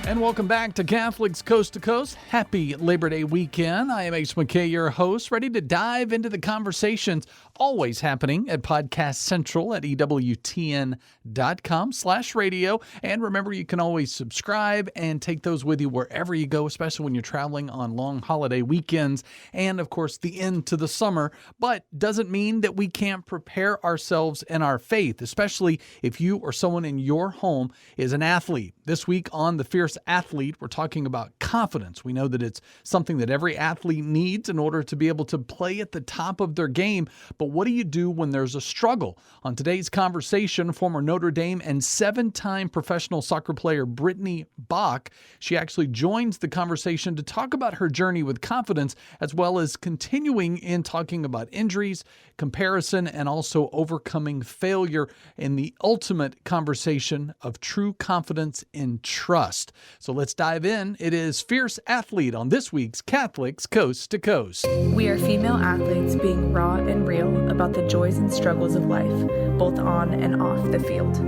And welcome back to Catholics Coast to Coast. Happy Labor Day weekend. I am Ace McKay, your host, ready to dive into the conversations always happening at Podcast Central at EWTN.com/radio. And remember, you can always subscribe and take those with you wherever you go, especially when you're traveling on long holiday weekends and, of course, the end to the summer. But doesn't mean that we can't prepare ourselves in our faith, especially if you or someone in your home is an athlete. This week on The Fierce Athlete, we're talking about confidence. We know that it's something that every athlete needs in order to be able to play at the top of their game. But what do you do when there's a struggle? On today's conversation, former Notre Dame and 7-time professional soccer player Brittney Bach, she actually joins the conversation to talk about her journey with confidence, as well as continuing in talking about injuries, comparison, and also overcoming failure in the ultimate conversation of true confidence in trust. So let's dive in. It is Fierce Athlete on this week's Catholics Coast to Coast. We are female athletes being raw and real about the joys and struggles of life, both on and off the field.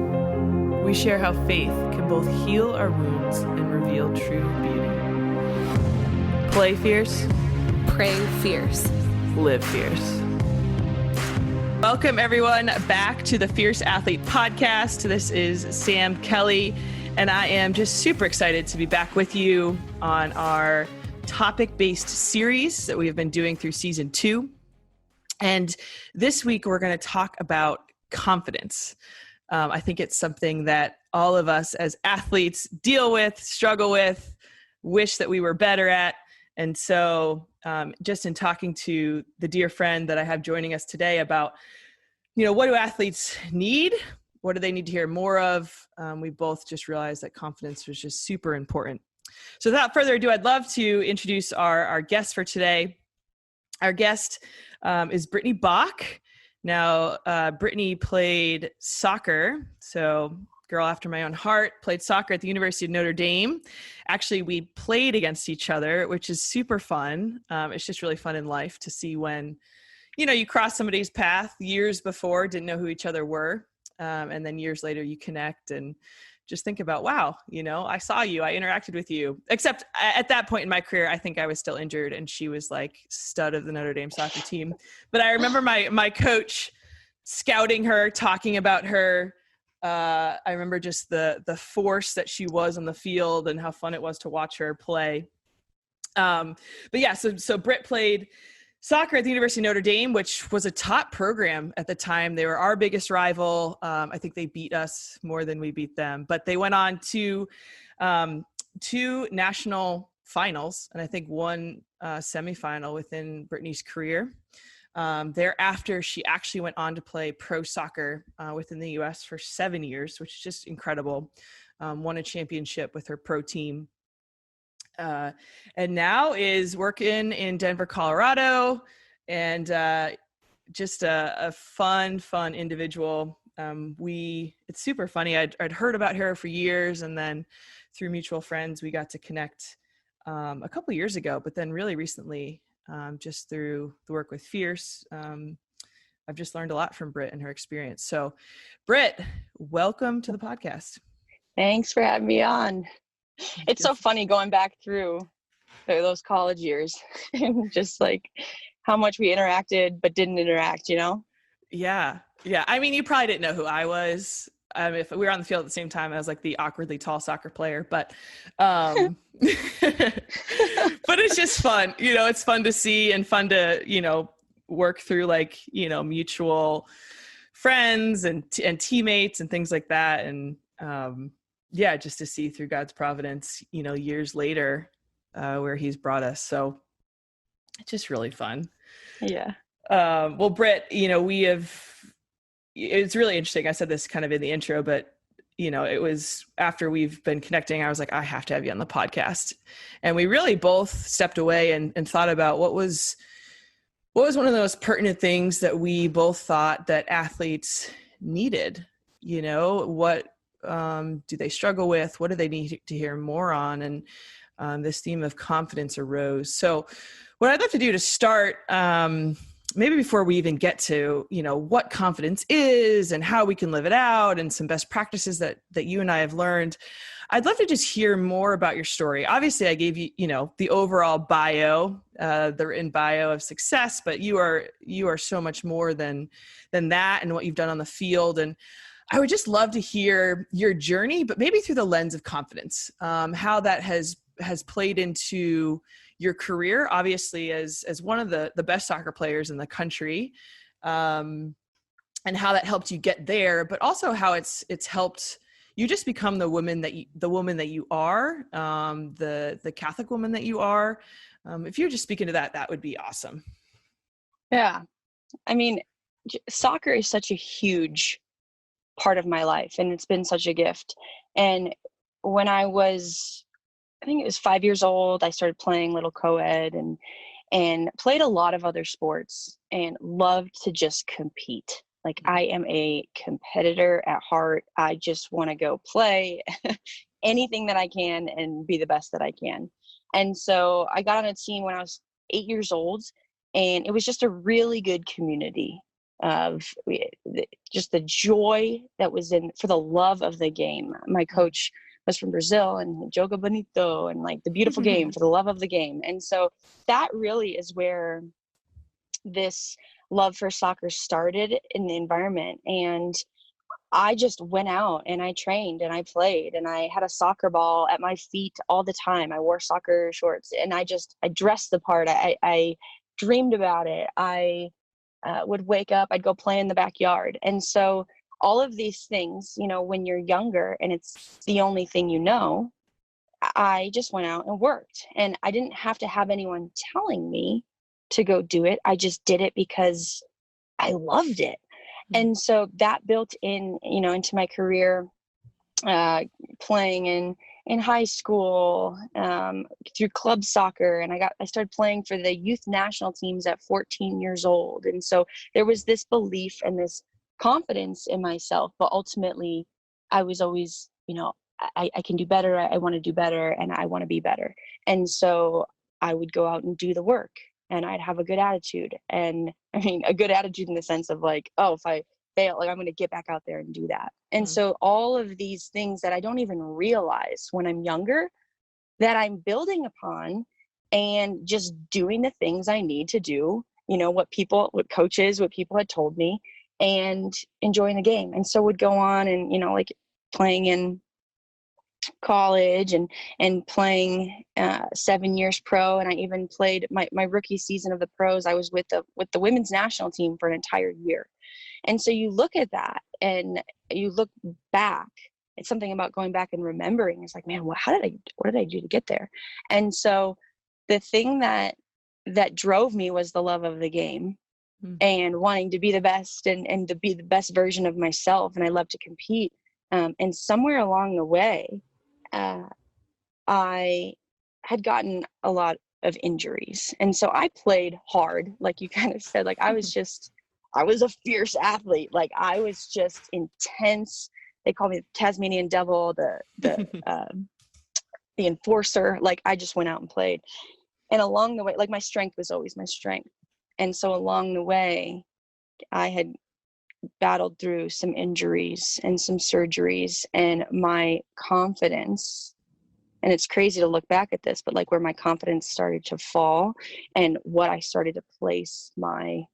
We share how faith can both heal our wounds and reveal true beauty. Play fierce. Pray fierce. Live fierce. Welcome, everyone, back to the Fierce Athlete podcast. This is Sam Kelly, and I am just super excited to be back with you on our topic-based series that we have been doing through season 2. And this week, we're going to talk about confidence. I think it's something that all of us as athletes deal with, struggle with, wish that we were better at. And so just in talking to the dear friend that I have joining us today about, what do athletes need? What do they need to hear more of? We both just realized that confidence was just super important. So without further ado, I'd love to introduce our guest for today. Our guest is Brittney Bach. Now, Brittney played soccer, so girl after my own heart, played soccer at the University of Notre Dame. Actually, we played against each other, which is super fun. It's just really fun in life to see when, you cross somebody's path years before, didn't know who each other were. And then years later you connect and just think about, wow, I saw you, I interacted with you. Except at that point in my career, I think I was still injured and she was like stud of the Notre Dame soccer team. But I remember my coach scouting her, talking about her. I remember just the force that she was on the field and how fun it was to watch her play. But yeah, so Britt played soccer at the University of Notre Dame, which was a top program at the time. They were our biggest rival. I think they beat us more than we beat them, but they went on to 2 national finals and I think 1 semifinal within Brittney's career. Thereafter, she actually went on to play pro soccer within the U.S. for 7 years, which is just incredible. Won a championship with her pro team. And now is working in Denver, Colorado, and just a fun individual. It's super funny. I'd heard about her for years, and then through mutual friends, we got to connect a couple years ago, but then really recently, just through the work with Fierce, I've just learned a lot from Britt and her experience. So Britt, welcome to the podcast. Thanks for having me on. It's so funny going back through those college years and just like how much we interacted but didn't interact, Yeah. I mean, you probably didn't know who I was. If we were on the field at the same time, I was like the awkwardly tall soccer player, but but it's just fun. It's fun to see and fun to, work through like, mutual friends and teammates and things like that. And just to see through God's providence, years later, where he's brought us. So it's just really fun. Yeah. Well, Britt, it's really interesting. I said this kind of in the intro, but it was after we've been connecting, I was like, I have to have you on the podcast. And we really both stepped away and thought about what was one of the most pertinent things that we both thought that athletes needed. What do they struggle with? What do they need to hear more on? And this theme of confidence arose. So what I'd love to do to start maybe before we even get to, what confidence is and how we can live it out and some best practices that you and I have learned, I'd love to just hear more about your story. Obviously, I gave you, the overall bio, the written bio of success, but you are so much more than that and what you've done on the field. And I would just love to hear your journey, but maybe through the lens of confidence, how that has played into your career, obviously as one of the best soccer players in the country, and how that helped you get there, but also how it's helped you just become the woman that you are, the Catholic woman that you are. If you're just speaking to that would be awesome. Yeah. I mean, soccer is such a huge part of my life, and it's been such a gift. And when I think it was 5 years old, I started playing little co-ed and played a lot of other sports and loved to just compete. Like, I am a competitor at heart. I just want to go play anything that I can and be the best that I can. And so I got on a team when I was 8 years old, and it was just a really good community of just the joy that was in for the love of the game. My coach was from Brazil, and Joga Bonito, and like the beautiful game for the love of the game. And so that really is where this love for soccer started in the environment. And I just went out and I trained and I played, and I had a soccer ball at my feet all the time. I wore soccer shorts, and I dressed the part. I dreamed about it. I would wake up, I'd go play in the backyard. And so all of these things, when you're younger and it's the only thing I just went out and worked, and I didn't have to have anyone telling me to go do it. I just did it because I loved it. And so that built into my career, playing in high school, through club soccer. And I started playing for the youth national teams at 14 years old. And so there was this belief and this confidence in myself, but ultimately I was always, I can do better. I want to do better, and I want to be better. And so I would go out and do the work, and I'd have a good attitude. And I mean, a good attitude in the sense of like, oh, if I fail, like, I'm going to get back out there and do that. And so all of these things that I don't even realize when I'm younger that I'm building upon, and just doing the things I need to do, what coaches, what people had told me, and enjoying the game. And so would go on and, like playing in college and playing 7 years pro. And I even played my rookie season of the pros. I was with the women's national team for an entire year. And so you look at that and you look back. It's something about going back and remembering. It's like, man, what did I do to get there? And so the thing that drove me was the love of the game, and wanting to be the best and to be the best version of myself. And I love to compete. And somewhere along the way, I had gotten a lot of injuries. And so I played hard, like you kind of said. Like, I was a fierce athlete. Like, I was just intense. They call me the Tasmanian devil, the enforcer. Like, I just went out and played. And along the way, like, my strength was always my strength. And so along the way, I had battled through some injuries and some surgeries, and my confidence, and it's crazy to look back at this, but like where my confidence started to fall and what I started to place my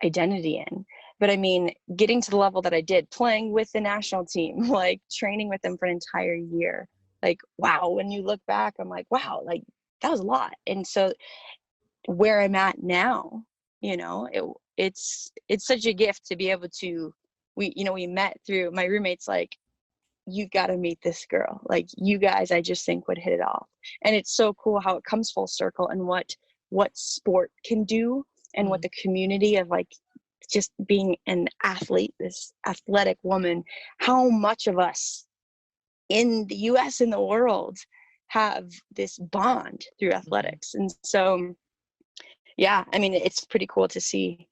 identity in. But I mean, getting to the level that I did, playing with the national team, like training with them for an entire year, like, wow, when you look back, I'm like, wow, like that was a lot. And so where I'm at now, it's such a gift to be able to, we met through my roommate's like, you got to meet this girl. Like, you guys, I just think would hit it off. And it's so cool how it comes full circle, and what sport can do, and what the community of like just being an athlete, this athletic woman, how much of us in the US and the world have this bond through athletics. And so, yeah, I mean, it's pretty cool to see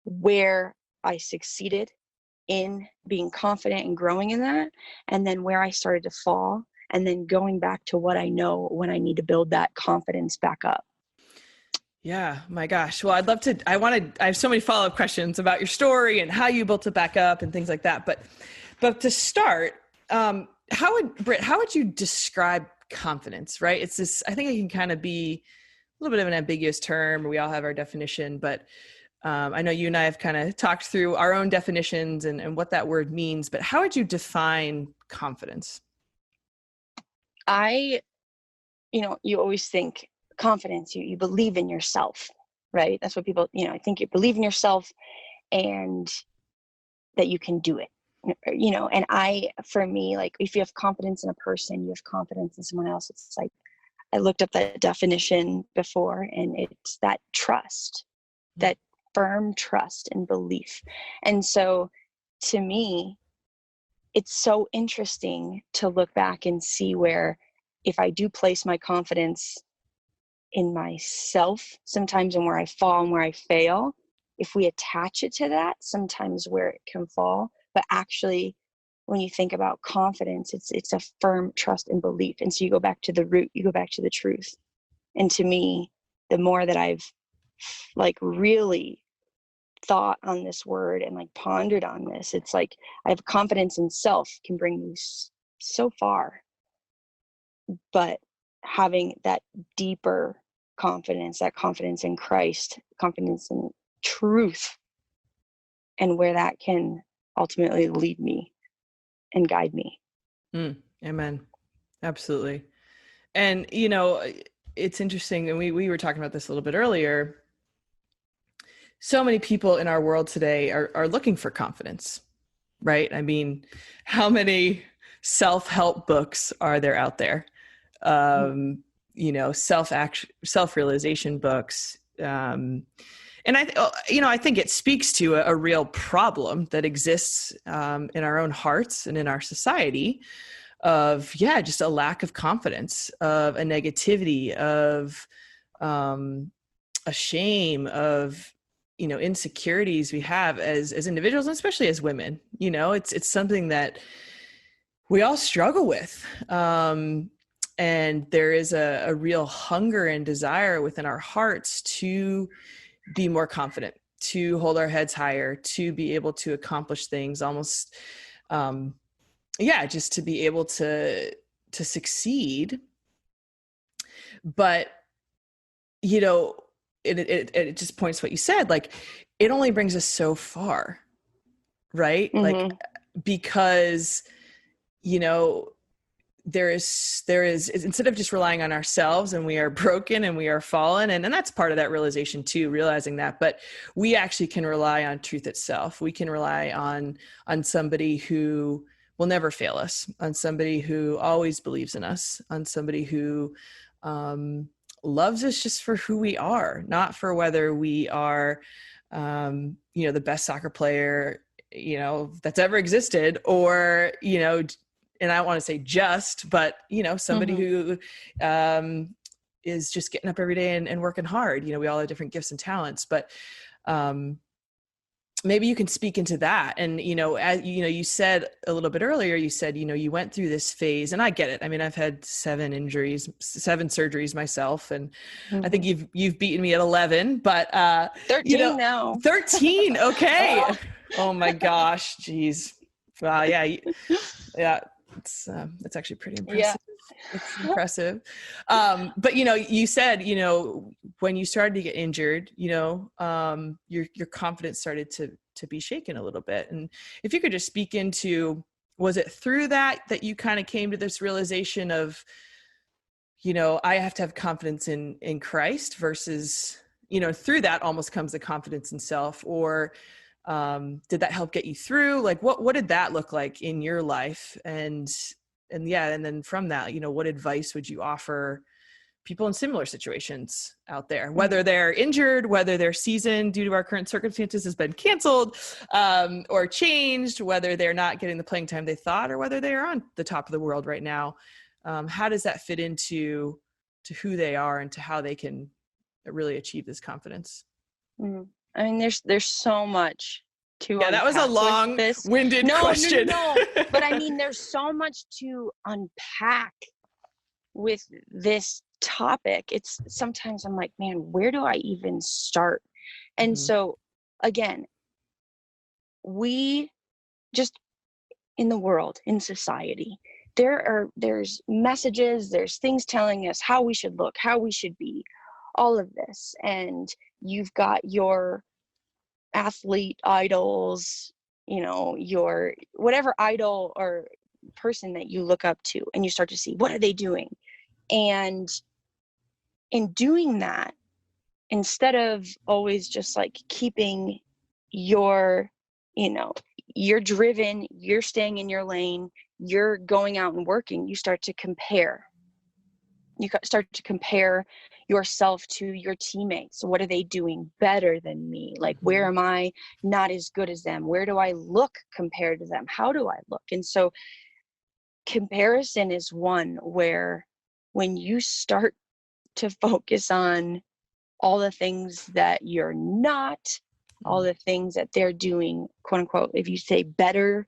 where I succeeded in being confident and growing in that, and then where I started to fall, and then going back to what I know when I need to build that confidence back up. Yeah, my gosh. Well, I have so many follow-up questions about your story and how you built it back up and things like that. But to start, how would you describe confidence, right? It's this, I think it can kind of be a little bit of an ambiguous term. We all have our definition, but I know you and I have kind of talked through our own definitions and what that word means, but how would you define confidence? You always think confidence, you believe in yourself, right? That's what people, I think you believe in yourself and that you can do it, and for me, like, if you have confidence in a person, you have confidence in someone else. It's like, I looked up that definition before, and it's that trust, that firm trust and belief. And so to me, it's so interesting to look back and see where, if I do place my confidence in myself sometimes, and where I fall and where I fail, if we attach it to that, sometimes where it can fall. But actually, when you think about confidence, it's a firm trust and belief. And so you go back to the root, you go back to the truth. And to me, the more that I've like really thought on this word and like pondered on this, it's like, I have confidence in self can bring me so far. But having that deeper confidence, that confidence in Christ, confidence in truth, and where that can ultimately lead me and guide me. Amen. Absolutely. And, it's interesting. And we were talking about this a little bit earlier. So many people in our world today are looking for confidence, right? I mean, how many self-help books are there out there? Self-realization books. And I think it speaks to a real problem that exists in our own hearts and in our society of, just a lack of confidence, of a negativity, of a shame, of, insecurities we have as individuals, and especially as women. It's something that we all struggle with. And there is a real hunger and desire within our hearts to be more confident, to hold our heads higher, to be able to accomplish things almost, just to be able to succeed. But, it just points to what you said, like, it only brings us so far, right? Mm-hmm. Like, because, there is instead of just relying on ourselves, and we are broken and we are fallen, and that's part of that realization too, realizing that, but we actually can rely on truth itself. We can rely on somebody who will never fail us, on somebody who always believes in us, on somebody who loves us just for who we are, not for whether we are the best soccer player that's ever existed, or and I don't want to say just, but, somebody who is just getting up every day and working hard. We all have different gifts and talents, but maybe you can speak into that. And, as you said a little bit earlier, you said, you went through this phase, and I get it. I mean, I've had 7 surgeries myself, and I think you've beaten me at 11, but 13 now. 13. Okay. Oh my gosh. Geez. Wow. Yeah. It's actually pretty impressive. Yeah. It's impressive. But you said, when you started to get injured, your confidence started to be shaken a little bit. And if you could just speak into, was it through that you kind of came to this realization of, I have to have confidence in Christ versus, through that almost comes the confidence in self? Or did that help get you through? Like, what did that look like in your life? And then from that, what advice would you offer people in similar situations out there, whether they're injured, whether their season due to our current circumstances has been canceled or changed, whether they're not getting the playing time they thought, or whether they are on the top of the world right now? How does that fit into who they are and to how they can really achieve this confidence? Mm-hmm. I mean, there's so much to that was a long-winded question. No. But I mean, there's so much to unpack with this topic, it's sometimes I'm like, man, where do I even start? And so again, we just, in the world, in society, there's messages, there's things telling us how we should look, how we should be, all of this. And you've got your athlete idols, your whatever idol or person that you look up to, and you start to see, what are they doing? And in doing that, instead of always just like keeping your, you're driven, you're staying in your lane, you're going out and working, you start to compare. You start to compare yourself to your teammates. What are they doing better than me? Like, where am I not as good as them? Where do I look compared to them? How do I look? And so comparison is one where when you start to focus on all the things that you're not, all the things that they're doing, quote unquote, if you say better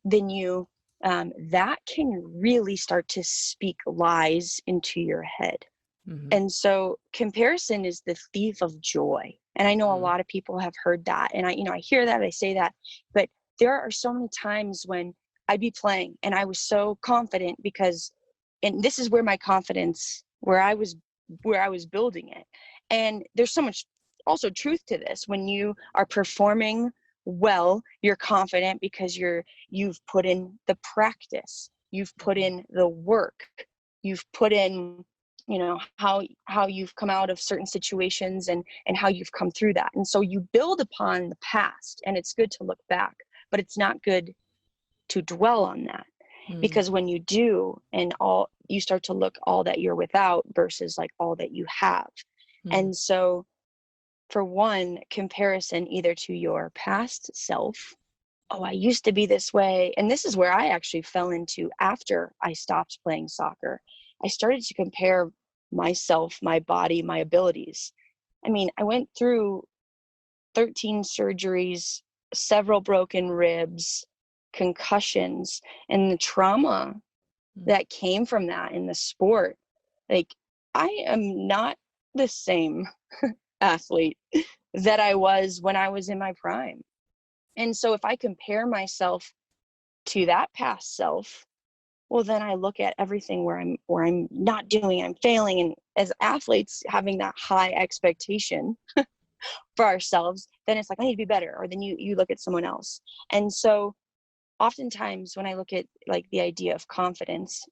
than you, that can really start to speak lies into your head. And so comparison is the thief of joy. And I know a lot of people have heard that. And I hear that, I say that, but there are so many times when I'd be playing and I was so confident and this is where my confidence, where I was building it. And there's so much also truth to this. When you are performing well, you're confident because you've put in the practice, you've put in the work, you've put in, how you've come out of certain situations and how you've come through that. And so you build upon the past, and it's good to look back, but it's not good to dwell on that. Because when you do, you start to look all that you're without versus like all that you have. And so for one, comparison either to your past self, oh, I used to be this way. And this is where I actually fell into after I stopped playing soccer. I started to compare myself, my body, my abilities. I mean, I went through 13 surgeries, several broken ribs, concussions, and the trauma that came from that in the sport. Like, I am not the same athlete that I was when I was in my prime. And so if I compare myself to that past self, well, then I look at everything where I'm not doing, I'm failing. And as athletes, having that high expectation for ourselves, then it's like, I need to be better. Or then you look at someone else. And so oftentimes when I look at like the idea of confidence,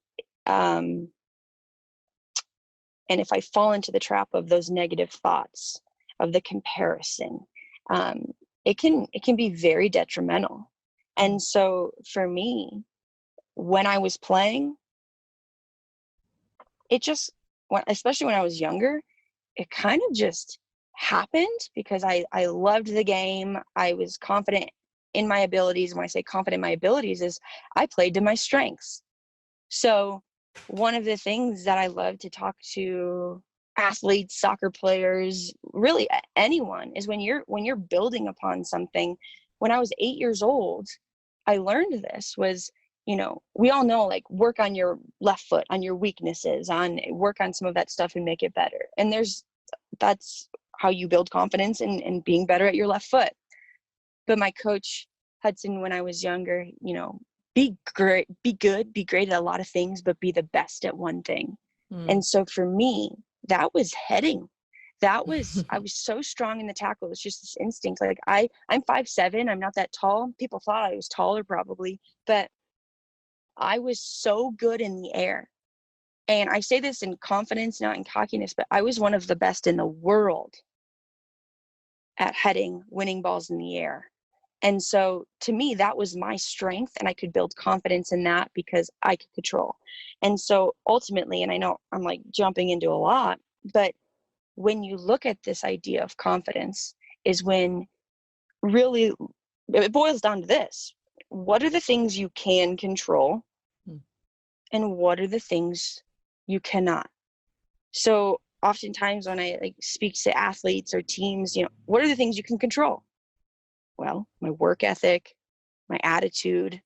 and if I fall into the trap of those negative thoughts, of the comparison, it can be very detrimental. And so for me, when I was playing, especially when I was younger, it kind of just happened because I loved the game. I was confident in my abilities. When I say confident in my abilities, is I played to my strengths. So one of the things that I love to talk to athletes, soccer players, really anyone, is when you're building upon something. When I was 8 years old, I learned this was, we all know, like, work on your left foot, on your weaknesses, work on some of that stuff and make it better. And that's how you build confidence in being better at your left foot. But my coach Hudson, when I was younger, be great, be good, be great at a lot of things, but be the best at one thing. And so for me, that was heading. I was so strong in the tackle. It was just this instinct. Like I'm 5'7", I'm not that tall. People thought I was taller probably, but I was so good in the air. And I say this in confidence, not in cockiness, but I was one of the best in the world at heading, winning balls in the air. And so to me, that was my strength, and I could build confidence in that because I could control. And so ultimately, and I know I'm like jumping into a lot, but when you look at this idea of confidence is when really it boils down to this. What are the things you can control and what are the things you cannot? So oftentimes when I speak to athletes or teams, what are the things you can control? Well, my work ethic, my attitude,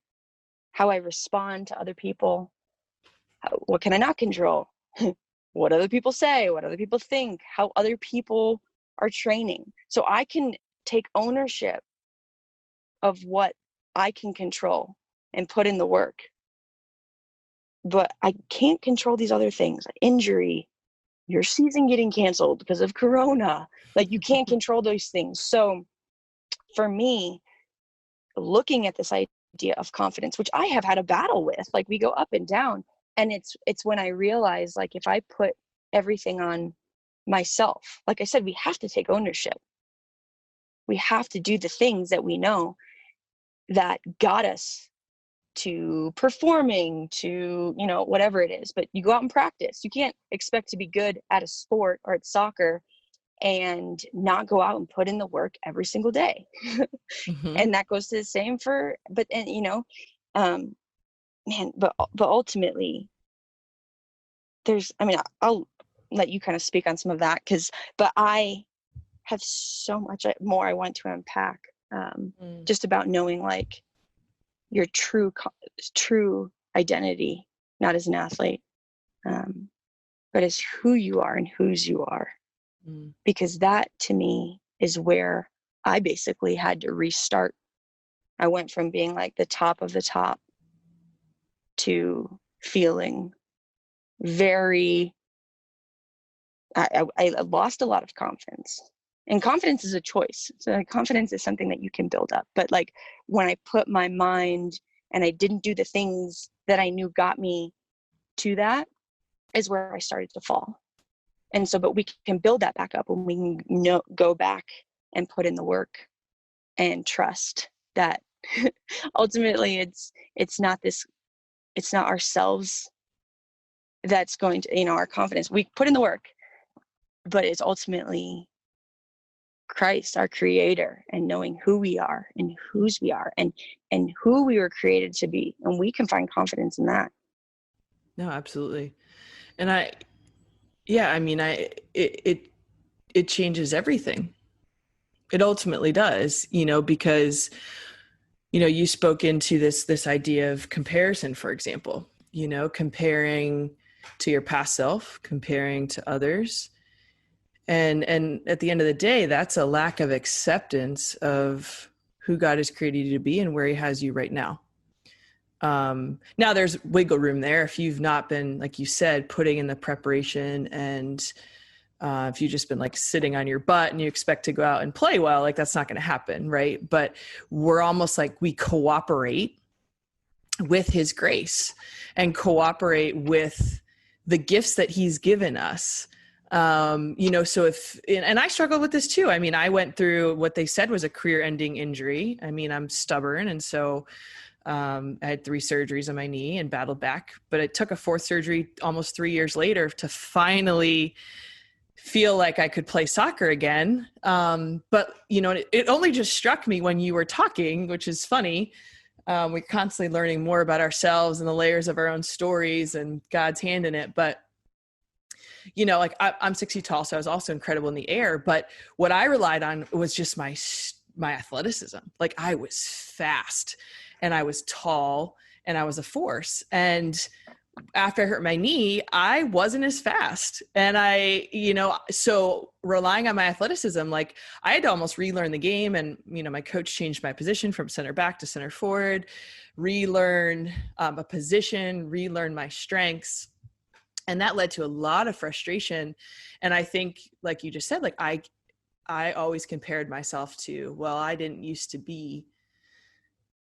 how I respond to other people. What can I not control? what other people say, what other people think, how other people are training. So I can take ownership of what I can control and put in the work. But I can't control these other things, like injury, your season getting canceled because of Corona. Like, you can't control those things. So for me, looking at this idea of confidence, which I have had a battle with, like, we go up and down, and it's when I realize, like, if I put everything on myself, like I said, we have to take ownership. We have to do the things that we know that got us to performing, to, you know, whatever it is. But you go out and practice. You can't expect to be good at a sport or at soccer and not go out and put in the work every single day. Mm-hmm. And that goes to the same for, but, and, you know, man, but ultimately there's, I mean, I'll let you kind of speak on some of that, but I have so much more I want to unpack, just about knowing, like, your true identity, not as an athlete, but as who you are and whose you are. Because that, to me, is where I basically had to restart. I went from being like the top of the top to feeling very, I lost a lot of confidence. And confidence is a choice. So confidence is something that you can build up. But, like, when I put my mind and I didn't do the things that I knew got me to that, is where I started to fall. And so, but we can build that back up when we can go back and put in the work and trust that ultimately it's not ourselves that's going to, you know, our confidence. We put in the work, but it's ultimately Christ, our creator, and knowing who we are and whose we are and who we were created to be. And we can find confidence in that. No, absolutely. And it changes everything. It ultimately does, you know, because, you know, you spoke into this idea of comparison, for example, you know, comparing to your past self, comparing to others. And at the end of the day, that's a lack of acceptance of who God has created you to be and where he has you right now. Now there's wiggle room there. If you've not been, like you said, putting in the preparation, and if you've just been like sitting on your butt and you expect to go out and play well, like, that's not going to happen. Right. But we're almost like we cooperate with his grace and cooperate with the gifts that he's given us. You know, so and I struggled with this too. I mean, I went through what they said was a career-ending injury. I mean, I'm stubborn. And so I had 3 surgeries on my knee and battled back, but it took a 4th surgery almost 3 years later to finally feel like I could play soccer again. But, you know, it only just struck me when you were talking, which is funny. We're constantly learning more about ourselves and the layers of our own stories and God's hand in it. But, you know, like, I'm 6 feet tall, so I was also incredible in the air. But what I relied on was just my athleticism. Like, I was fast and I was tall and I was a force. And after I hurt my knee, I wasn't as fast. And so relying on my athleticism, like, I had to almost relearn the game. And, you know, my coach changed my position from center back to center forward, relearn a position, relearn my strengths. And that led to a lot of frustration. And I think, like you just said, like, I always compared myself to, well, I didn't used to be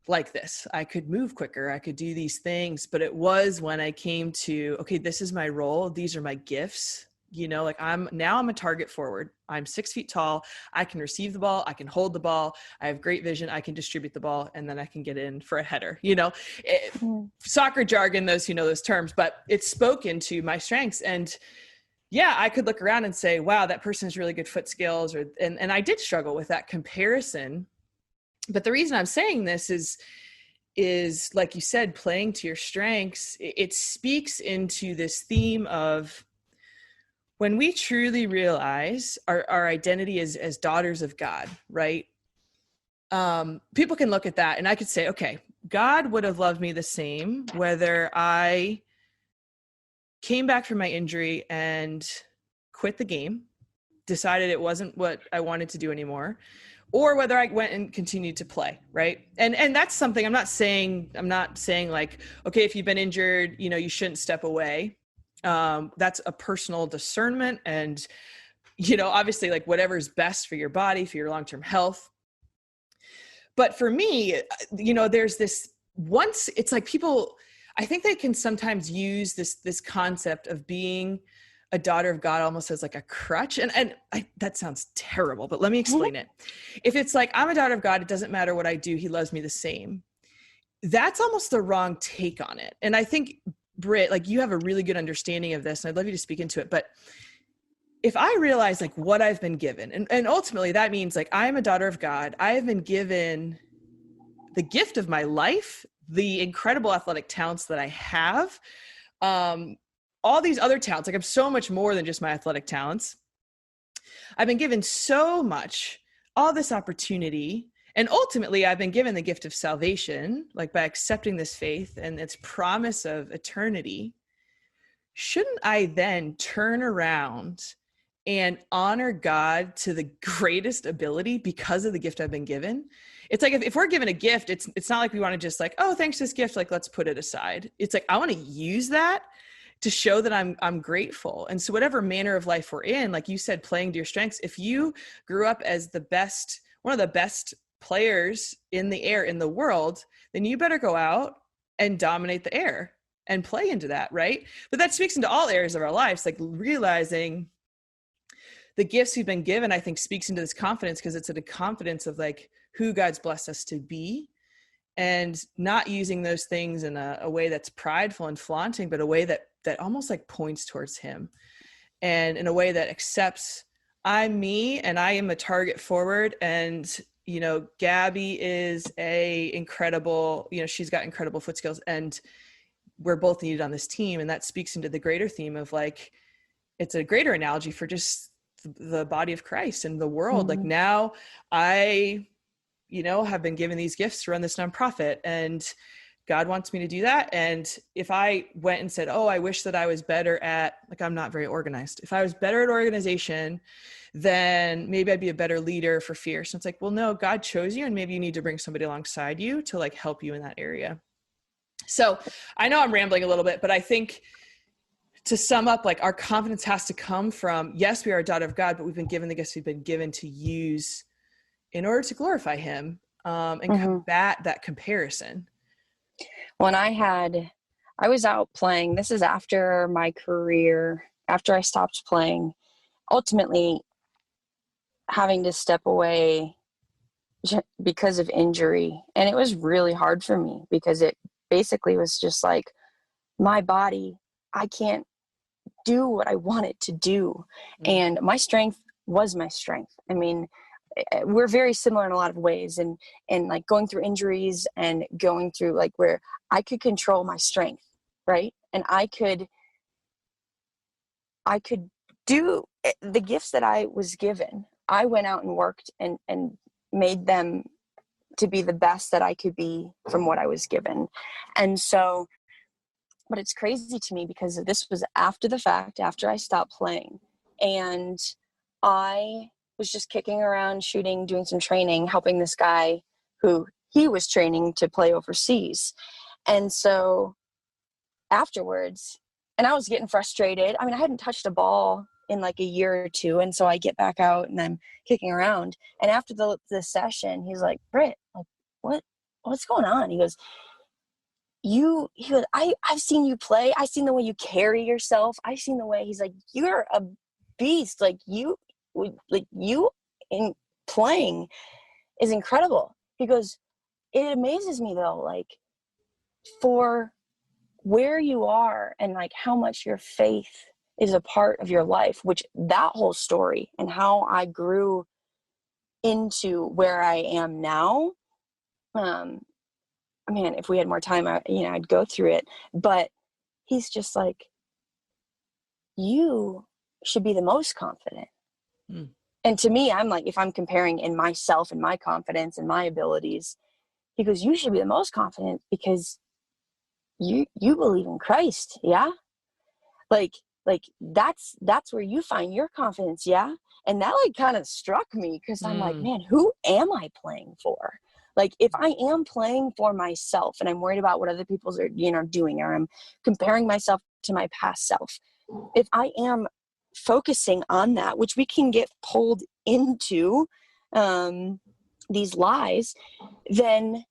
like this. I could move quicker. I could do these things. But it was when I came to, okay, this is my role. These are my gifts. You know, like, I'm a target forward. I'm 6 feet tall. I can receive the ball. I can hold the ball. I have great vision. I can distribute the ball, and then I can get in for a header, you know, soccer jargon, those who know those terms, but it's spoken to my strengths. And yeah, I could look around and say, wow, that person has really good foot skills. And I did struggle with that comparison. But the reason I'm saying this is like you said, playing to your strengths. It speaks into this theme of when we truly realize our identity as daughters of God, right? People can look at that and I could say, okay, God would have loved me the same, whether I came back from my injury and quit the game, decided it wasn't what I wanted to do anymore, or whether I went and continued to play. Right. And that's something I'm not saying like, okay, if you've been injured, you know, you shouldn't step away. That's a personal discernment. And, you know, obviously like whatever's best for your body, for your long-term health. But for me, you know, there's this, once it's like people, I think they can sometimes use this concept of being a daughter of God almost as like a crutch. And that sounds terrible, but let me explain it. If it's like, I'm a daughter of God, it doesn't matter what I do, he loves me the same. That's almost the wrong take on it. And I think, Britt, like you have a really good understanding of this, and I'd love you to speak into it. But if I realize like what I've been given, and ultimately that means like, I'm a daughter of God, I have been given the gift of my life, the incredible athletic talents that I have, all these other talents, like I'm so much more than just my athletic talents. I've been given so much, all this opportunity, and ultimately I've been given the gift of salvation, like by accepting this faith and its promise of eternity. Shouldn't I then turn around and honor God to the greatest ability because of the gift I've been given? It's like, if we're given a gift, it's not like we want to just like, oh, thanks to this gift, like, let's put it aside. It's like, I want to use that to show that I'm grateful. And so whatever manner of life we're in, like you said, playing to your strengths, if you grew up as one of the best players in the air in the world, then you better go out and dominate the air and play into that. Right. But that speaks into all areas of our lives, like realizing the gifts we've been given, I think speaks into this confidence, because it's a confidence of like who God's blessed us to be, and not using those things in a way that's prideful and flaunting, but a way that almost like points towards him, and in a way that accepts I'm me and I am a target forward. And, you know, Gabby is she's got incredible foot skills, and we're both needed on this team. And that speaks into the greater theme of like, it's a greater analogy for just the body of Christ and the world. Mm-hmm. Like now I, have been given these gifts to run this nonprofit, and God wants me to do that. And if I went and said, oh, I wish that I was better at, like, I'm not very organized. If I was better at organization, then maybe I'd be a better leader for Fierce. So it's like, well, no, God chose you, and maybe you need to bring somebody alongside you to like help you in that area. So I know I'm rambling a little bit, but I think to sum up, like our confidence has to come from, yes, we are a daughter of God, but we've been given the gifts we've been given to use in order to glorify him, and combat that comparison. When I was out playing, this is after my career, after I stopped playing, ultimately having to step away because of injury. And it was really hard for me, because it basically was just like my body, I can't do what I wanted to do. And my strength was my strength. I mean, we're very similar in a lot of ways, and like going through injuries and going through like where I could control my strength, right? And I could do the gifts that I was given. I went out and worked and made them to be the best that I could be from what I was given. And so, but it's crazy to me because this was after the fact, after I stopped playing, and I was just kicking around, shooting, doing some training, helping this guy who he was training to play overseas. And so afterwards, and I was getting frustrated. I mean, I hadn't touched a ball in like a year or two. And so I get back out and I'm kicking around. And after the session, he's like, Britt, like, what's going on? He goes, I've seen you play. I've seen the way you carry yourself. I've seen the way, he's like, you're a beast. Like you in playing is incredible. He goes, it amazes me though, like for where you are and like how much your faith is a part of your life, which that whole story and how I grew into where I am now. I mean, if we had more time, I'd go through it, but he's just like, you should be the most confident. And to me, I'm like, if I'm comparing in myself and my confidence and my abilities, he goes, you should be the most confident because you believe in Christ. Yeah. like that's where you find your confidence. Yeah. And that like kind of struck me, because I'm like, man, who am I playing for? Like, if I am playing for myself and I'm worried about what other people's are, doing, or I'm comparing myself to my past self, if I am focusing on that, which we can get pulled into these lies, then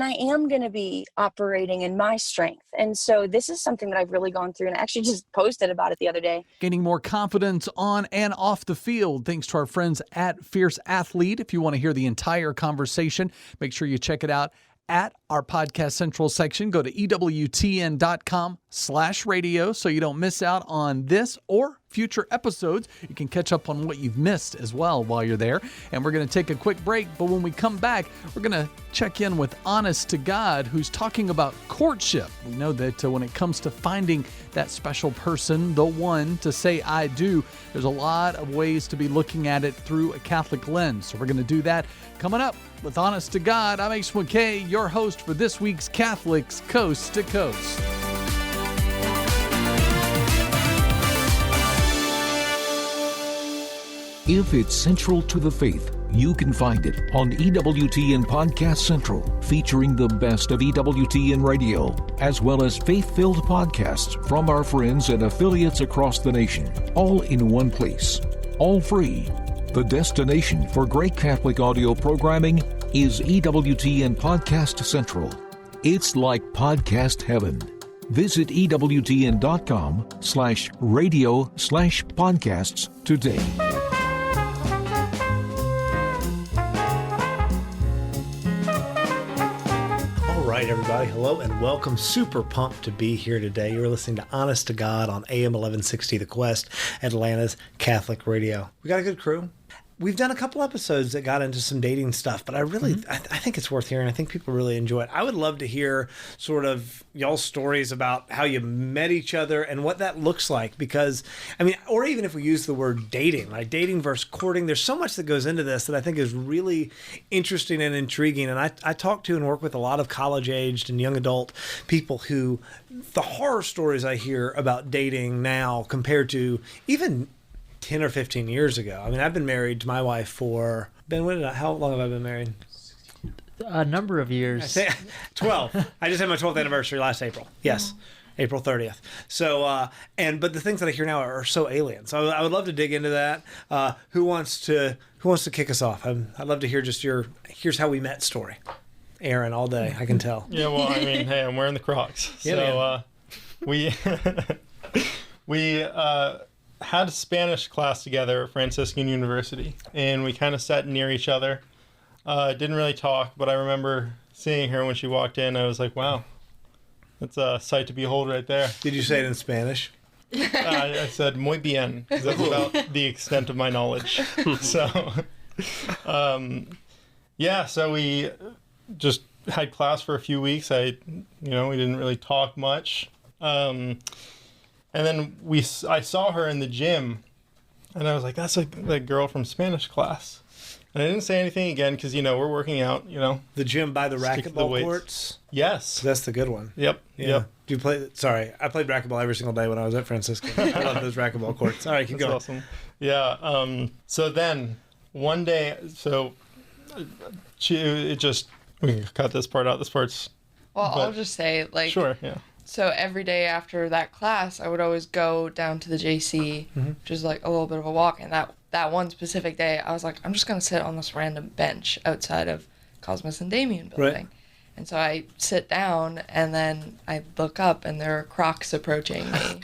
I am going to be operating in my strength. And so this is something that I've really gone through, and I actually just posted about it the other day. Gaining more confidence on and off the field, thanks to our friends at Fierce Athlete. If you want to hear the entire conversation, make sure you check it out at our Podcast Central section. Go to EWTN.com/radio so you don't miss out on this or future episodes. You can catch up on what you've missed as well while you're there. And we're going to take a quick break, but when we come back, we're going to check in with Honest to God, who's talking about courtship. We know that when it comes to finding that special person, the one to say I do, there's a lot of ways to be looking at it through a Catholic lens. So we're going to do that coming up with Honest to God. I'm Ace McKay, your host for this week's Catholics Coast to Coast. If it's central to the faith, you can find it on EWTN Podcast Central, featuring the best of EWTN radio, as well as faith-filled podcasts from our friends and affiliates across the nation, all in one place, all free. The destination for great Catholic audio programming is EWTN Podcast Central. It's like podcast heaven. Visit EWTN.com/radio/podcasts today. All right, everybody. Hello and welcome. Super pumped to be here today. You're listening to Honest to God on AM 1160 The Quest, Atlanta's Catholic radio. We got a good crew. We've done a couple episodes that got into some dating stuff, but I think it's worth hearing. I think people really enjoy it. I would love to hear sort of y'all's stories about how you met each other and what that looks like, because, I mean, or even if we use the word dating, like dating versus courting, there's so much that goes into this that I think is really interesting and intriguing. And I talk to and work with a lot of college-aged and young adult people who, the horror stories I hear about dating now compared to even 10 or 15 years ago. I mean, I've been married to my wife for, how long have I been married? A number of years. 12. I just had my 12th anniversary last April. Yes. April 30th. So, but the things that I hear now are so alien. So I would love to dig into that. Who wants to kick us off? I'd love to hear just here's how we met story. Aaron, all day, I can tell. Yeah, well, I mean, hey, I'm wearing the Crocs. Yeah, so we had a Spanish class together at Franciscan University, and we kind of sat near each other. Didn't really talk, but I remember seeing her when she walked in. I was like, wow, that's a sight to behold right there. Did you say it in Spanish? I said muy bien, because that's about the extent of my knowledge. So, so we just had class for a few weeks. We didn't really talk much. And then I saw her in the gym, and I was like, that's the girl from Spanish class. And I didn't say anything again because, we're working out, The gym by the racquetball courts? Yes. That's the good one. Yep. Yeah. Yep. Do you play? Sorry, I played racquetball every single day when I was at Francisco. I love those racquetball courts. All right, keep going. Awesome. Yeah. So then one day, we can cut this part out. This part's... Well, I'll just say, Sure, yeah. So every day after that class, I would always go down to the JC, which is like a little bit of a walk. And that one specific day, I was like, I'm just going to sit on this random bench outside of Cosmos and Damien building. Right. And so I sit down, and then I look up, and there are Crocs approaching me.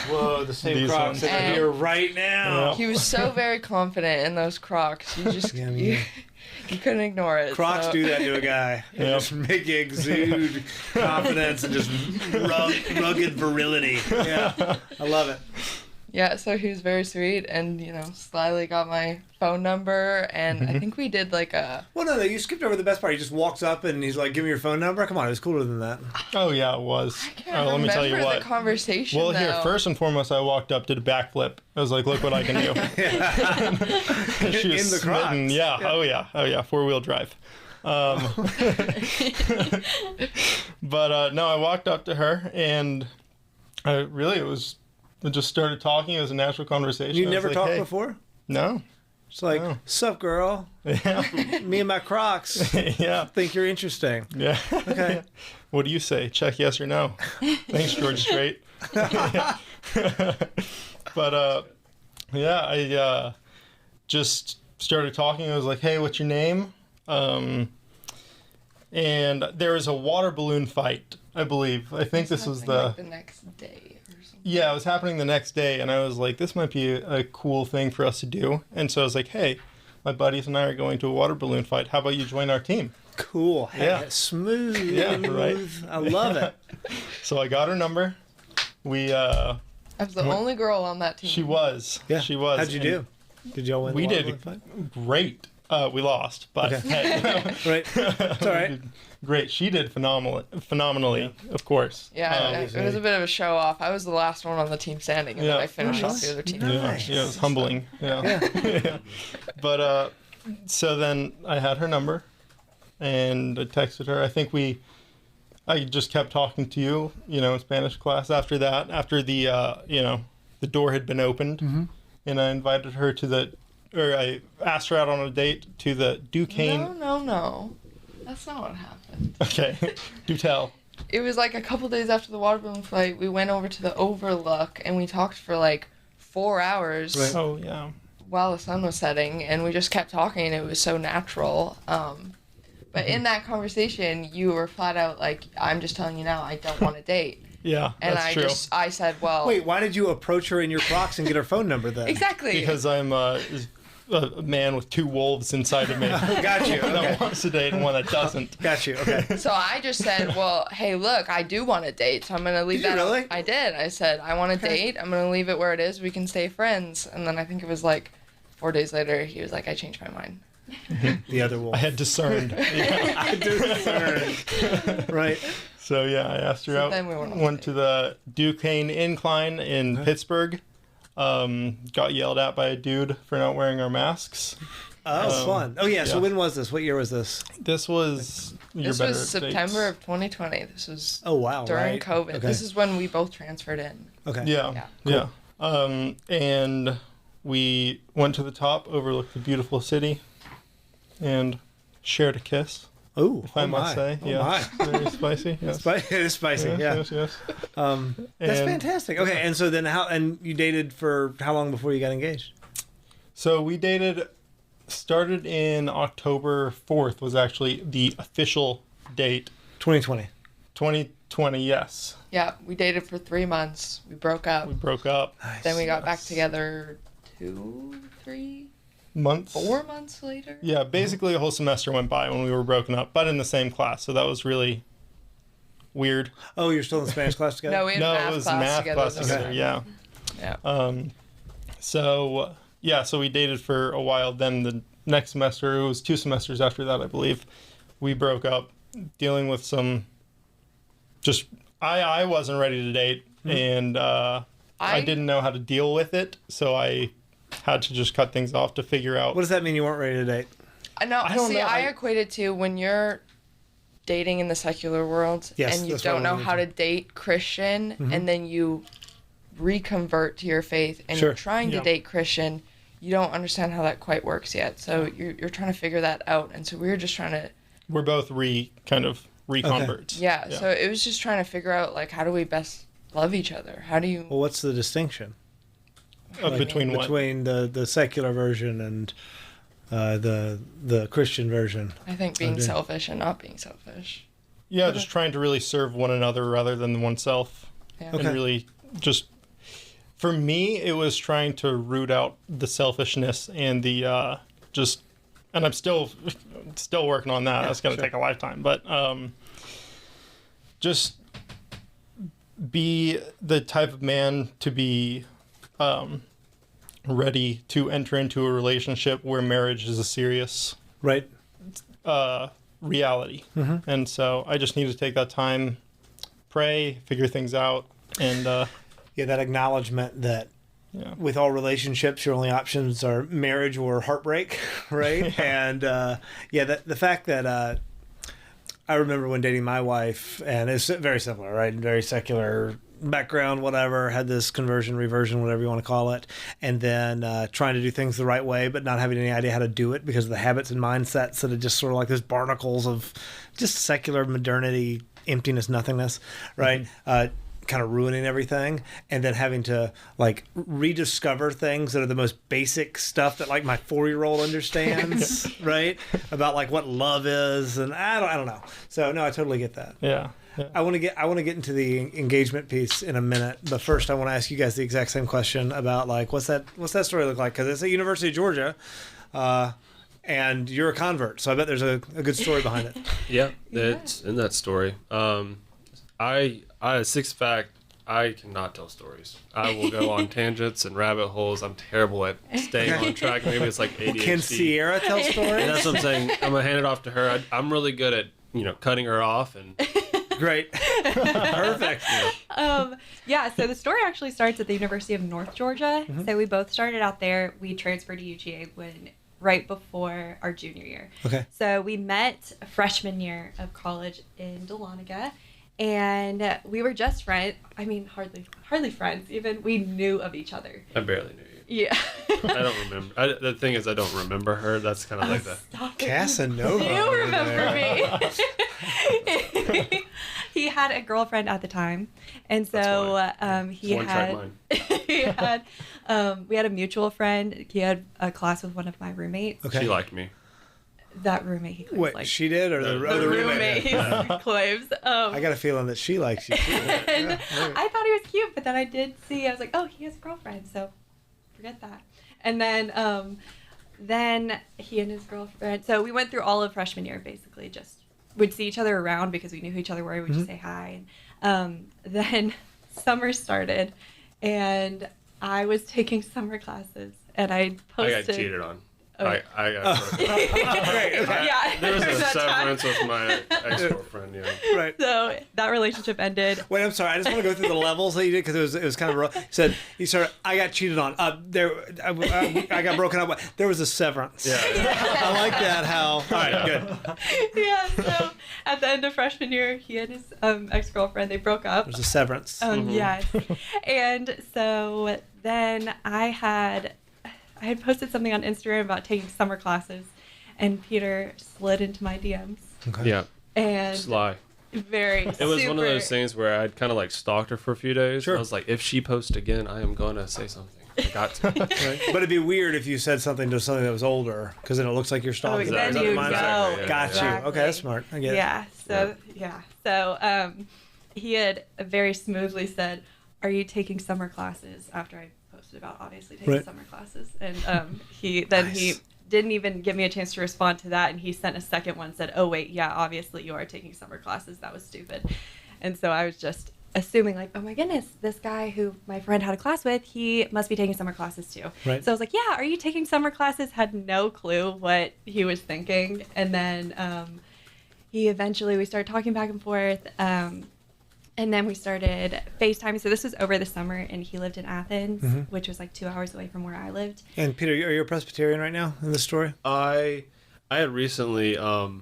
Whoa, the same These Crocs ones. that are here right now. He was so very confident in those Crocs. You just... You couldn't ignore it. Crocs do that to a guy. They just make you exude confidence and just rugged virility. Yeah, I love it. Yeah, so he was very sweet and, slyly got my phone number, and I think we did like a... Well, no, you skipped over the best part. He just walks up and he's like, give me your phone number. Come on, it was cooler than that. Oh, yeah, it was. I can't remember let me tell you what. the conversation, Well, here, though. first and foremost, I walked up, did a backflip. I was like, look what I can do. She was In the Crocs. smitten. Yeah. Oh, yeah. 4-wheel drive. But, no, I walked up to her, and We just started talking. It was a natural conversation. You I was never like, talked hey. before? No. It's like, No. sup, girl? Yeah. Me and my Crocs Yeah. think you're interesting. Yeah. Okay. What do you say? Check yes or no. Thanks, George Strait. But yeah, I just started talking. I was like, hey, what's your name? And there was a water balloon fight, I believe. I think this was Like the next day or something. Yeah, it was happening the next day, and I was like, this might be a cool thing for us to do. And so I was like, hey, my buddies and I are going to a water balloon fight. How about you join our team? Cool. Hey, Yeah. Smooth. Yeah, right. I love it. So I got her number. We I was the only girl on that team. she was. Yeah. She was. How'd you do? Did y'all win? We the water did balloon fight? great. We lost, but hey, Right. It's all right. great. She did phenomenally, of course. Yeah, it was a bit of a show off. I was the last one on the team standing, and Yeah. then I finished off Nice. the other team. Nice. Yeah, it was humbling. Yeah. Yeah. But so then I had her number, and I texted her. I think I just kept talking to you, in Spanish class after that, after the, the door had been opened, and I invited her I asked her out on a date to the Duquesne. No. That's not what happened. Okay, do tell. It was like a couple days after the water balloon fight, we went over to the Overlook, and we talked for like 4 hours Right. Oh, yeah. while the sun was setting, and we just kept talking. It was so natural. But in that conversation, you were flat out like, I'm just telling you now, I don't want to date. Yeah, And that's true. I said, well... Wait, why did you approach her in your Crocs and get her phone number then? Exactly. Because I'm a man with two wolves inside of me. Got you. One Okay. that wants to date and one that doesn't. Got you. Okay. So I just said, well, hey, look, I do want to date, so I'm going to leave Did you that. really? I did. I said, I want to date. I'm going to leave it where it is. We can stay friends. And then I think it was like 4 days later, he was like, I changed my mind. The other wolf. I had discerned. Yeah. I discerned. Right. So yeah, I asked her So out. then we went on a Went date. to the Duquesne Incline in Pittsburgh. Got yelled at by a dude for not wearing our masks. Oh, fun. Oh, yeah. So yeah. when was this? What year was this? This was This was September of 2020. This was Oh, wow. during right. COVID. Okay. This is when we both transferred in. Okay. Yeah. Yeah. Yeah. And we went to the top, overlooked the beautiful city, and shared a kiss. Oh, If I must say, Oh, yeah, my. very spicy. Yes. It is spicy. Yes, Yeah. yes, yes. That's And- fantastic. Okay. And so then you dated for how long before you got engaged? So we started in October 4th was actually the official date. 2020. 2020, yes. Yeah, we dated for 3 months. We broke up. We broke up Then we got back together 2, 3, months. 4 months later. Yeah, basically a whole semester went by when we were broken up, but in the same class. So that was really weird. Oh, you're still in Spanish class together? No, we had No, math it was class math together. class this together. time. Yeah. Yeah. So yeah, so we dated for a while. Then the next semester, it was 2 semesters after that, I believe, we broke up, dealing with some. Just I wasn't ready to date, and I didn't know how to deal with it, so I had to just cut things off to figure out. What does that mean you weren't ready to date? No, I don't see, know. I equate it to when you're dating in the secular world Yes, and you that's what don't I know wanted how to- to date Christian, and then you reconvert to your faith and Sure. you're trying to Yeah. date Christian, you don't understand how that quite works yet. So you're trying to figure that out. And so we were just trying to, We're both reconverts. yeah. So it was just trying to figure out, like, how do we best love each other? How do you... Well, what's the distinction? Between what? Between the secular version and the Christian version. I think being Okay. selfish and not being selfish. Yeah, just trying to really serve one another rather than oneself. Yeah. Okay. And really just, for me, it was trying to root out the selfishness and the and I'm still working on that. That's going to sure. take a lifetime. But just be the type of man to be ready to enter into a relationship where marriage is a serious Right. reality. And so I just need to take that time, pray, figure things out, and Yeah, that acknowledgement that yeah. with all relationships, your only options are marriage or heartbreak, right? And the fact that I remember when dating my wife, and it's very similar, right? Very secular background, whatever, had this conversion, reversion, whatever you want to call it, and then trying to do things the right way, but not having any idea how to do it because of the habits and mindsets that are just sort of like those barnacles of just secular modernity, emptiness, nothingness, right? Kind of ruining everything, and then having to like rediscover things that are the most basic stuff that like my 4-year-old understands, right? About like what love is, and I don't know. So no, I totally get that. Yeah. I want to get into the engagement piece in a minute, but first I want to ask you guys the exact same question about like what's that story look like? Because it's at University of Georgia, and you're a convert, so I bet there's a good story behind it. Yeah, it's in that story. I six-pack, I cannot tell stories. I will go on tangents and rabbit holes. I'm terrible at staying on track. Maybe it's like ADHD. Can Sierra tell stories? And that's what I'm saying. I'm going to hand it off to her. I'm really good at, cutting her off. And Great. Perfect. Yeah, so the story actually starts at the University of North Georgia. So we both started out there. We transferred to UGA right before our junior year. Okay. So we met freshman year of college in Dahlonega. And we were just friends. I mean, hardly friends. Even we knew of each other. I barely knew you. Yeah. I don't remember. The thing is, I don't remember her. That's kind of like the Casanova. You remember me. He had a girlfriend at the time, and so we had a mutual friend. He had a class with one of my roommates. Okay. She liked me. That roommate he claims Wait, like she did, or the roommate he claims. I got a feeling that she likes you too. And I thought he was cute, but then I did see. I was like, oh, he has a girlfriend, so forget that. And then he and his girlfriend. So we went through all of freshman year, basically, just would see each other around because we knew who each other were. We would just say hi. And then summer started, and I was taking summer classes, and I posted. I got cheated on. Okay. I got there was a severance with my ex-girlfriend, Right. So that relationship ended. Wait, I'm sorry. I just want to go through the levels that you did because it was kind of rough. He said, I got cheated on. I got broken up with. There was a severance. Yeah. I like that. All right, good. Yeah, so at the end of freshman year, he and his ex-girlfriend, they broke up. There's a severance. Yes. And so then I had posted something on Instagram about taking summer classes, and Peter slid into my DMs. Okay. Yeah. And Sly. Very. It was one of those things where I'd kind of like stalked her for a few days. Sure. I was like, if she posts again, I am going to say something. I got to. Right. But it'd be weird if you said something to something that was older, because then it looks like you're stalking. Oh, then you know. Got you. Okay, that's smart. I get it. So he had very smoothly said, "Are you taking summer classes?" After I posted about obviously taking summer classes, and he didn't even give me a chance to respond to that, and he sent a second one, said, "Oh wait, yeah, obviously you are taking summer classes. That was stupid." And so I was just assuming like, oh my goodness, this guy who my friend had a class with, he must be taking summer classes too. Right. So I was like, yeah, are you taking summer classes? Had no clue what he was thinking. And then we started talking back and forth. And then we started FaceTiming. So this was over the summer, and he lived in Athens, which was like 2 hours away from where I lived. And Peter, are you a Presbyterian right now in this story? I had recently, ever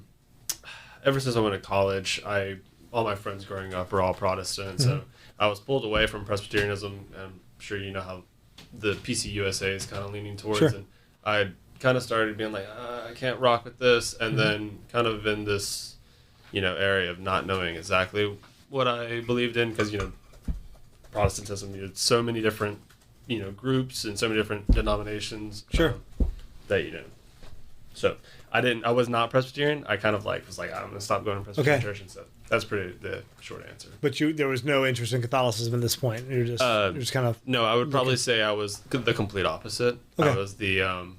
since I went to college, all my friends growing up were all Protestant, so I was pulled away from Presbyterianism. I'm sure you know how the PCUSA is kind of leaning towards, and I kind of started being like, I can't rock with this, and then kind of in this, area of not knowing exactly what I believed in, because Protestantism, so many different groups and so many different denominations that so I was not Presbyterian. I kind of was like, I'm gonna stop going to Presbyterian church, and so that's pretty the short answer. But there was no interest in Catholicism at this point. You're just kind of no. I would probably say I was the complete opposite. I was the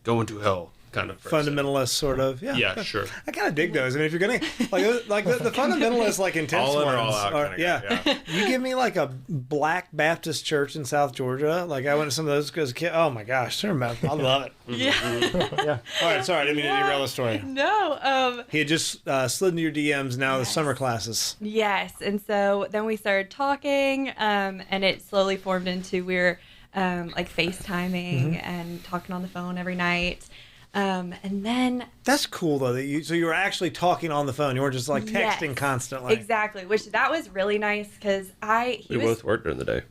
going to hell kind of person. Fundamentalist sort of. Yeah, sure. I kind of dig those. I mean, if you're gonna like the fundamentalist intense all in ones, or all out kind of yeah. You give me a Black Baptist church in South Georgia. I went to some of those as a kid. Oh my gosh, I love it. Yeah. All right, sorry, I didn't mean to derail the story. No. He had just slid into your DMs. Now the summer classes. Yes, and so then we started talking, and it slowly formed into we're FaceTiming and talking on the phone every night. And then That's cool though. So you were actually talking on the phone. You weren't just like texting constantly. Exactly, which that was really nice because we both worked during the day.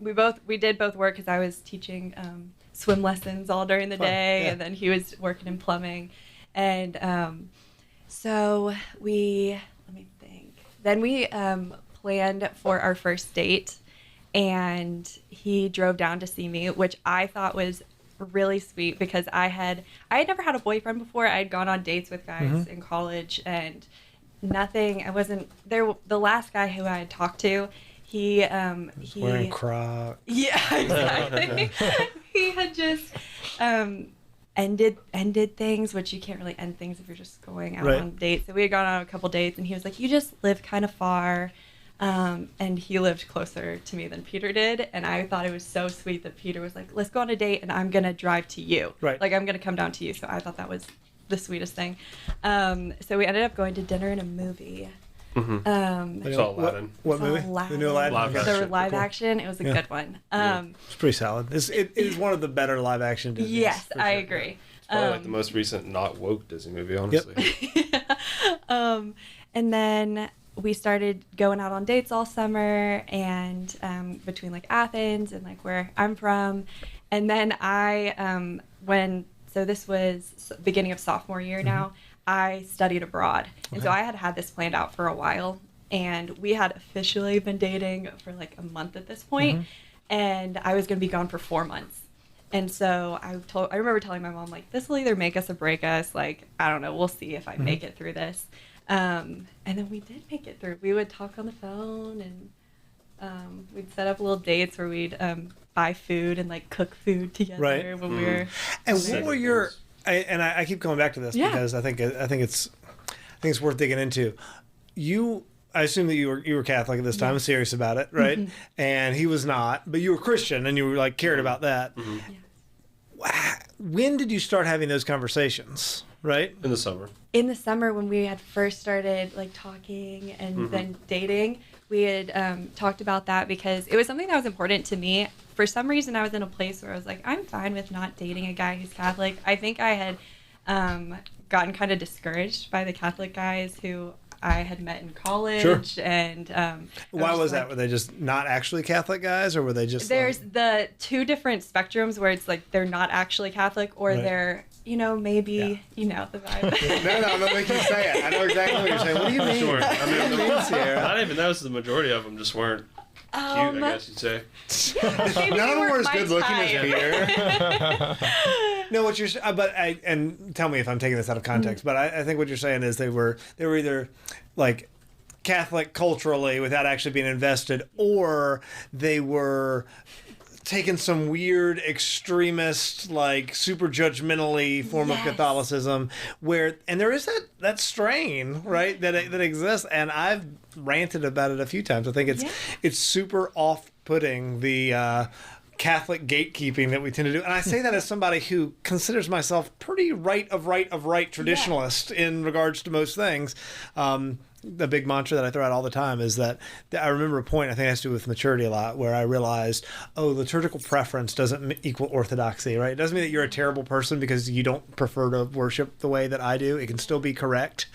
We did both work because I was teaching swim lessons all during the day, and then he was working in plumbing, and so let me think. Then we planned for our first date, and he drove down to see me, which I thought was really sweet because I had never had a boyfriend before. I had gone on dates with guys in college and nothing. I wasn't there. The last guy who I had talked to, he was wearing Crocs. Yeah, exactly. He had just ended things, which you can't really end things if you're just going out on dates. So we had gone on a couple dates, and he was like, "You just live kind of far." And he lived closer to me than Peter did, and I thought it was so sweet that Peter was like, "Let's go on a date, and I'm gonna drive to you. Right. Like I'm gonna come down to you." So I thought that was the sweetest thing. So we ended up going to dinner and a Saw a movie. Aladdin. What movie? The new Aladdin. Live The action. live Cool. action. It was a good one. It's pretty solid. It is one of the better live action Disney. Yes, I agree. It's probably like the most recent not woke Disney movie, honestly. And then we started going out on dates all summer, and between like Athens and like where I'm from. And then so this was beginning of sophomore year now, I studied abroad. And so I had this planned out for a while, and we had officially been dating for like a month at this point, and I was going to be gone for 4 months. And so I remember telling my mom, like, this will either make us or break us. Like, I don't know. We'll see if I make it through this. And then we did make it through. We would talk on the phone, and we'd set up little dates where we'd buy food and like cook food together when we were. And what were your? I keep going back to this because I think it's worth digging into. I assume that you were Catholic at this time, serious about it, right? And he was not, but you were Christian, and you were like cared about that. When did you start having those conversations? Right? In the summer. In the summer, when we had first started like talking and then dating, we had talked about that because it was something that was important to me. For some reason, I was in a place where I was like, I'm fine with not dating a guy who's Catholic. I think I had gotten kind of discouraged by the Catholic guys who I had met in college. Sure. And why was that? Were they just not actually Catholic guys, or were they just? There's the two different spectrums where it's like they're not actually Catholic, or they're maybe the vibe. No, I'm not making you say it. I know exactly what you're saying. What do you mean? Sure. I mean, not even that was the majority of them just weren't cute, I guess you'd say. None of them were as good looking as Peter. No, what you're and tell me if I'm taking this out of context, but I think what you're saying is they were either like Catholic culturally without actually being invested, or they were taking some weird extremist, like super judgmentally form of Catholicism, and there is that strain, right, that exists, and I've ranted about it a few times. I think it's super off-putting, the Catholic gatekeeping that we tend to do. And I say that as somebody who considers myself pretty right of right traditionalist in regards to most things. The big mantra that I throw out all the time is that I remember a point, I think it has to do with maturity a lot, where I realized, liturgical preference doesn't equal orthodoxy, right? It doesn't mean that you're a terrible person because you don't prefer to worship the way that I do. It can still be correct,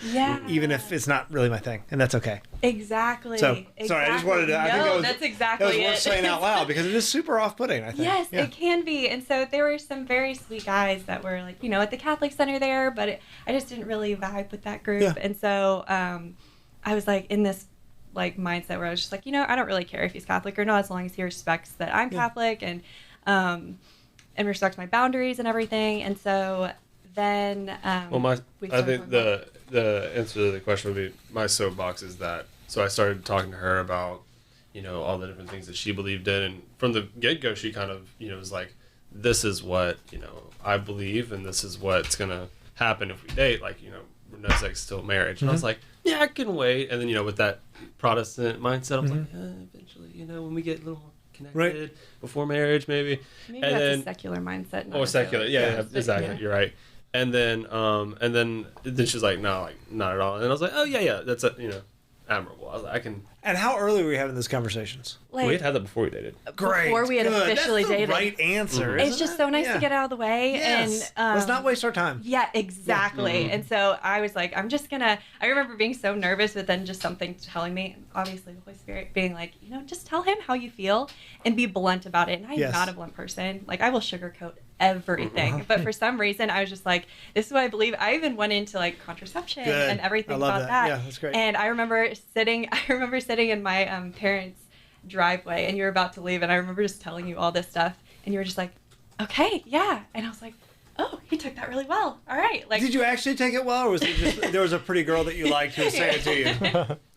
even if it's not really my thing, and that's okay. Exactly. So, sorry, I just wanted to, I think that's exactly that was worth saying out loud because it is super off-putting, I think. Yes, it can be. And so there were some very sweet guys that were like, at the Catholic Center there, but I just didn't really vibe with that group. Yeah. And so I was like in this like mindset where I was just like, I don't really care if he's Catholic or not, as long as he respects that I'm Catholic and respects my boundaries and everything. And so then I think the answer to the question would be, my soapbox is that. So I started talking to her about, all the different things that she believed in, and from the get-go, she kind of, was like, this is what, I believe, and this is what's gonna happen if we date, like, no sex till marriage. And I was like, yeah, I can wait. And then, with that Protestant mindset, I was like, eventually, when we get a little more connected before marriage, maybe. Maybe and that's a secular mindset. Or secular, exactly. Yeah. You're right. And then she's like, no, like not at all. And I was like, oh yeah, that's admirable. I was like, I can. And how early were you having those conversations? Like, We had that before we dated. Great. Before we had Good. officially That's the dated. right answer. It's isn't just it? so nice Yeah. to get out of the way. Yes. And Let's not waste our time. Yeah, exactly. And so I was like, I remember being so nervous, but then just something telling me, obviously the Holy Spirit being like, just tell him how you feel and be blunt about it. And I'm not a blunt person. Like, I will sugarcoat everything. But for some reason, I was just like, this is what I believe. I even went into like contraception and everything about that. Yeah, that's great. And I remember sitting in my parents' driveway, and you were about to leave, and I remember just telling you all this stuff, and you were just like, okay, yeah. And I was like, oh, he took that really well. All right. Like, did you actually take it well, or was it just there was a pretty girl that you liked who was saying it to you?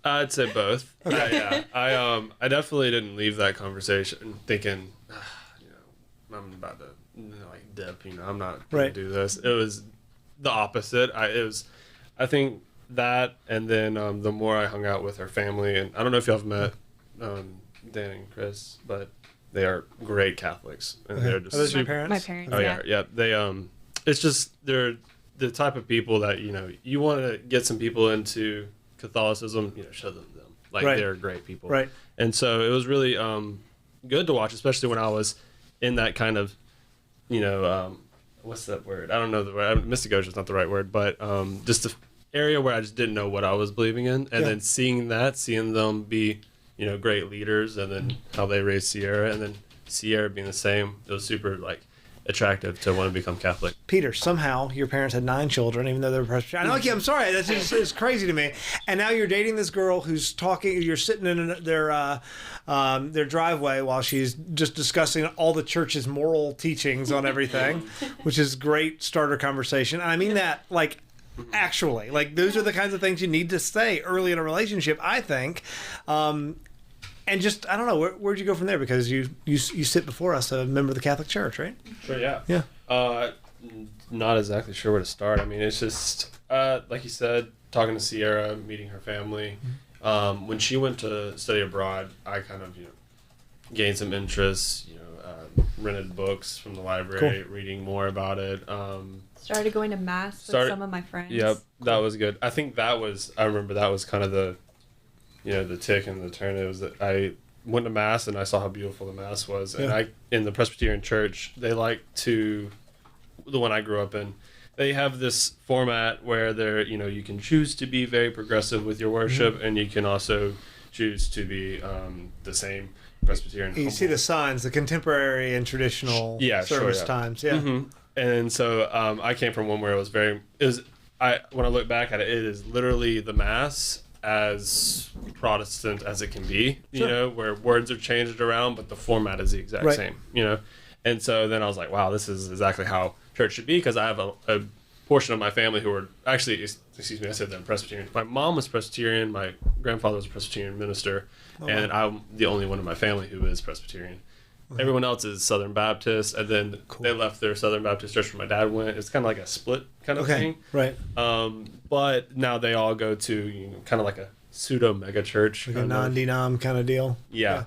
I'd say both. Yeah. I definitely didn't leave that conversation thinking, I'm about to like dip. I'm not gonna do this. It was the opposite. I think that, and then the more I hung out with her family, and I don't know if y'all have met Dan and Chris, but they are great Catholics, and they're just are those your parents? My parents. Oh yeah. They it's just they're the type of people that you want to get some people into Catholicism, show them like they're great people, right? And so it was really good to watch, especially when I was in that kind of what's that word? I don't know the word. Mysticosis is not the right word, but just the area where I just didn't know what I was believing in, and then seeing them be great leaders, and then how they raised Sierra, and then Sierra being the same. It was super attractive to want to become Catholic. Peter, somehow your parents had 9 children, even though they were Presbyterian. I'm sorry, that's just it's crazy to me. And now you're dating this girl who's talking. You're sitting in their driveway while she's just discussing all the church's moral teachings on everything, which is great starter conversation. And I mean that actually, those are the kinds of things you need to say early in a relationship, I think. And just, I don't know, where'd you go from there? Because you sit before us, a member of the Catholic Church, right? Sure, yeah. Yeah. Not exactly sure where to start. I mean, it's just, like you said, talking to Sierra, meeting her family. When she went to study abroad, I kind of, gained some interest, rented books from the library, reading more about it. Started going to mass with some of my friends. Yep, that was good. I think I remember that was kind of the tick and the turn. It was that I went to mass and I saw how beautiful the mass was. And in the Presbyterian church, they like to, the one I grew up in, they have this format where you can choose to be very progressive with your worship, and you can also choose to be the same Presbyterian. You see the signs, the contemporary and traditional service times. Yeah. Mm-hmm. And so I came from one where it was when I look back at it, it is literally the mass as Protestant as it can be, where words are changed around, but the format is the exact same, And so then I was like, wow, this is exactly how church should be, because I have a portion of my family who are actually, excuse me, I said that Presbyterian. My mom was Presbyterian, my grandfather was a Presbyterian minister, and I'm the only one in my family who is Presbyterian. Everyone else is Southern Baptist, and then they left their Southern Baptist church where my dad went. It's kind of like a split kind of thing. Right. But now they all go to kind of like a pseudo mega church. Like a non-denom kind of deal. Yeah.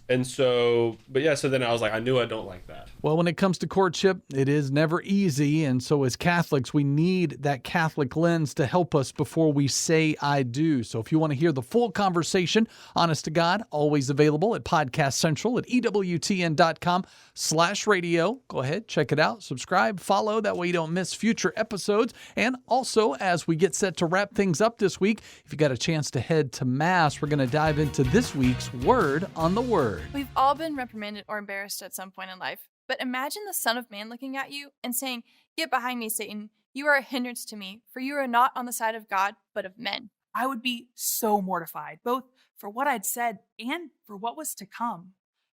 And so, so then I was like, I knew I don't like that. Well, when it comes to courtship, it is never easy. And so as Catholics, we need that Catholic lens to help us before we say I do. So if you want to hear the full conversation, honest to God, always available at Podcast Central at EWTN.com/radio. Go ahead, check it out, subscribe, follow. That way you don't miss future episodes. And also, as we get set to wrap things up this week, if you got a chance to head to Mass, we're going to dive into this week's Word on the Word. We've all been reprimanded or embarrassed at some point in life. But imagine the Son of Man looking at you and saying, "Get behind me, Satan. You are a hindrance to me, for you are not on the side of God, but of men." I would be so mortified, both for what I'd said and for what was to come.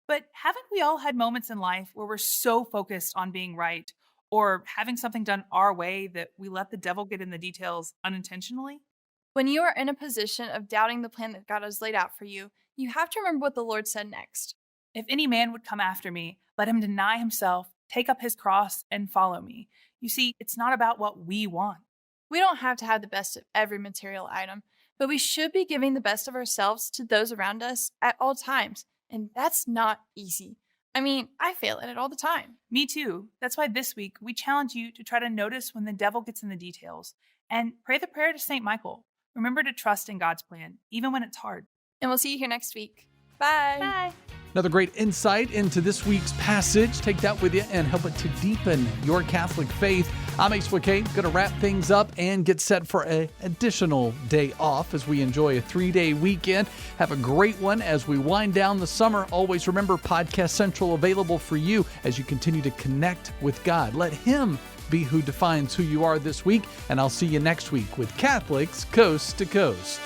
But haven't we all had moments in life where we're so focused on being right or having something done our way that we let the devil get in the details unintentionally? When you are in a position of doubting the plan that God has laid out for you, you have to remember what the Lord said next. If any man would come after me, let him deny himself, take up his cross, and follow me. You see, it's not about what we want. We don't have to have the best of every material item, but we should be giving the best of ourselves to those around us at all times. And that's not easy. I mean, I fail at it all the time. Me too. That's why this week we challenge you to try to notice when the devil gets in the details and pray the prayer to St. Michael. remember to trust in God's plan, even when it's hard. And we'll see you here next week. Bye. Bye. Another great insight into this week's passage. Take that with you and help it to deepen your Catholic faith. I'm Ace McKay, going to wrap things up and get set for an additional day off as we enjoy a 3-day weekend. Have a great one as we wind down the summer. Always remember Podcast Central available for you as you continue to connect with God. Let Him be who defines who you are this week, and I'll see you next week with Catholics Coast to Coast.